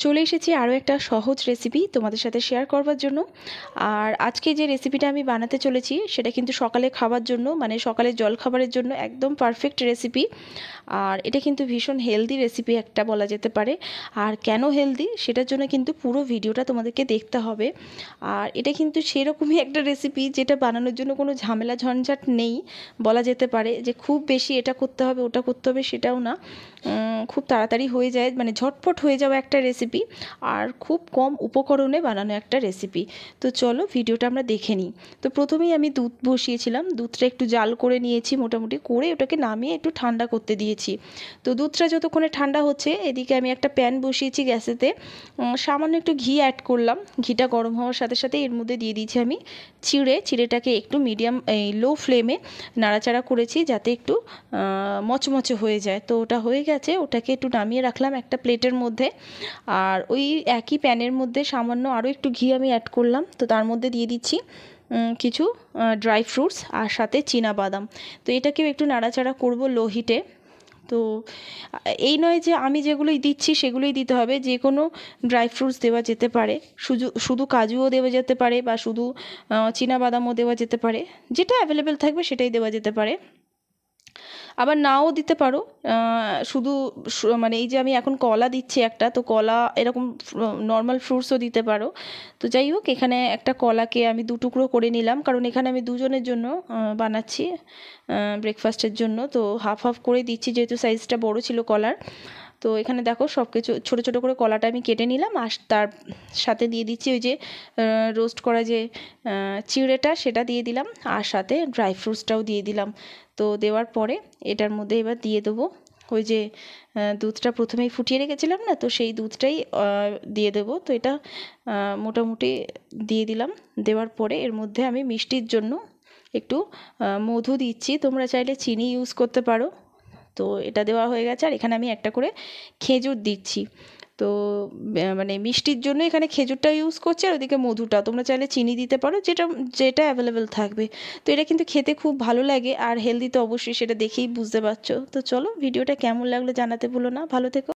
চলে এসেছি আরও একটা সহজ রেসিপি তোমাদের সাথে শেয়ার করবার জন্য। আর আজকে যে রেসিপিটা আমি বানাতে চলেছি সেটা কিন্তু সকালে খাওয়ার জন্য, মানে সকালের জলখাবারের জন্য একদম পারফেক্ট রেসিপি। আর এটা কিন্তু ভীষণ হেলদি রেসিপি একটা বলা যেতে পারে। আর কেন হেলদি সেটার জন্য কিন্তু পুরো ভিডিওটা তোমাদেরকে দেখতে হবে। আর এটা কিন্তু সেরকমই একটা রেসিপি যেটা বানানোর জন্য কোনো ঝামেলা ঝঞ্ঝাট নেই বলা যেতে পারে, যে খুব বেশি এটা করতে হবে ওটা করতে হবে সেটাও না। খুব তাড়াতাড়ি হয়ে যায়, মানে ঝটপট হয়ে যাওয়া একটা রেসিপি, আর খুব কম উপকরণে বানানো একটা রেসিপি। তো চলো ভিডিওটা আমরা দেখে নিই। তো প্রথমেই আমি দুধ বসিয়েছিলাম, দুধটা একটু জাল করে নিয়েছি, মোটামুটি করে ওটাকে নামিয়ে একটু ঠান্ডা করতে দিয়েছি। তো দুধটা যতক্ষণে ঠান্ডা হচ্ছে এদিকে আমি একটা প্যান বসিয়েছি গ্যাসেতে, সামান্য একটু ঘি অ্যাড করলাম। ঘিটা গরম হওয়ার সাথে সাথে এর মধ্যে দিয়ে দিয়েছি আমি চিড়েটাকে একটু মিডিয়াম লো ফ্লেমে নাড়াচাড়া করেছি যাতে একটু মচমচে হয়ে যায়। তো ওটা হয়ে গেছে, ওটাকে একটু নামিয়ে রাখলাম একটা প্লেটের মধ্যে। আর ওই একই প্যানের মধ্যে সামান্য আরও একটু ঘি আমি অ্যাড করলাম, তো তার মধ্যে দিয়ে দিচ্ছি কিছু ড্রাই ফ্রুটস আর সাথে চীনা বাদাম। তো এটাকেও একটু নাড়াচাড়া করব লো হিটে। তো এই নয় যে আমি যেগুলোই দিচ্ছি সেগুলোই দিতে হবে, যে কোনো ড্রাই ফ্রুটস দেওয়া যেতে পারে, শুধু শুধু কাজুও দেওয়া যেতে পারে বা শুধু চীনা বাদামও দেওয়া যেতে পারে, যেটা অ্যাভেলেবেল থাকবে সেটাই দেওয়া যেতে পারে। আবার নাও দিতে পারো, শুধু মানে এই যে আমি এখন কলা দিচ্ছি একটা, তো কলা এরকম নর্মাল ফ্রুটসও দিতে পারো। তো যাই হোক, এখানে একটা কলাকে আমি দু টুকরো করে নিলাম, কারণ এখানে আমি দুজনের জন্য বানাচ্ছি ব্রেকফাস্টের জন্য। তো হাফ হাফ করে দিচ্ছি যেহেতু সাইজটা বড় ছিল কলার। তো এখানে দেখো সব কিছু ছোটো ছোটো করে কলাটা আমি কেটে নিলাম, আর তার সাথে দিয়ে দিচ্ছি ওই যে রোস্ট করা যে চিড়েটা সেটা দিয়ে দিলাম, আর সাথে ড্রাই ফ্রুটসটাও দিয়ে দিলাম। তো দেওয়ার পরে এটার মধ্যে এবার দিয়ে দেবো ওই যে দুধটা প্রথমেই ফুটিয়ে রেখেছিলাম না, তো সেই দুধটাই দিয়ে দেবো। তো এটা মোটামুটি দিয়ে দিলাম। দেওয়ার পরে এর মধ্যে আমি মিষ্টির জন্য একটু মধু দিচ্ছি, তোমরা চাইলে চিনি ইউজ করতে পারো। তো এটা দেওয়া হয়ে গেছে, আর এখানে আমি একটা করে খেজুর দিচ্ছি। তো মানে মিষ্টির জন্য এখানে খেজুরটা ইউজ করছি, আর ওদিকে মধুটা তোমরা চাইলে চিনি দিতে পারো, যেটা যেটা অ্যাভেলেবেল থাকবে। তো এটা কিন্তু খেতে খুব ভালো লাগে, আর হেলদি তো অবশ্যই, সেটা দেখেই বুঝতে পারছো। তো চলো ভিডিওটা কেমন লাগলো জানাতে ভুলো না। ভালো থেকো।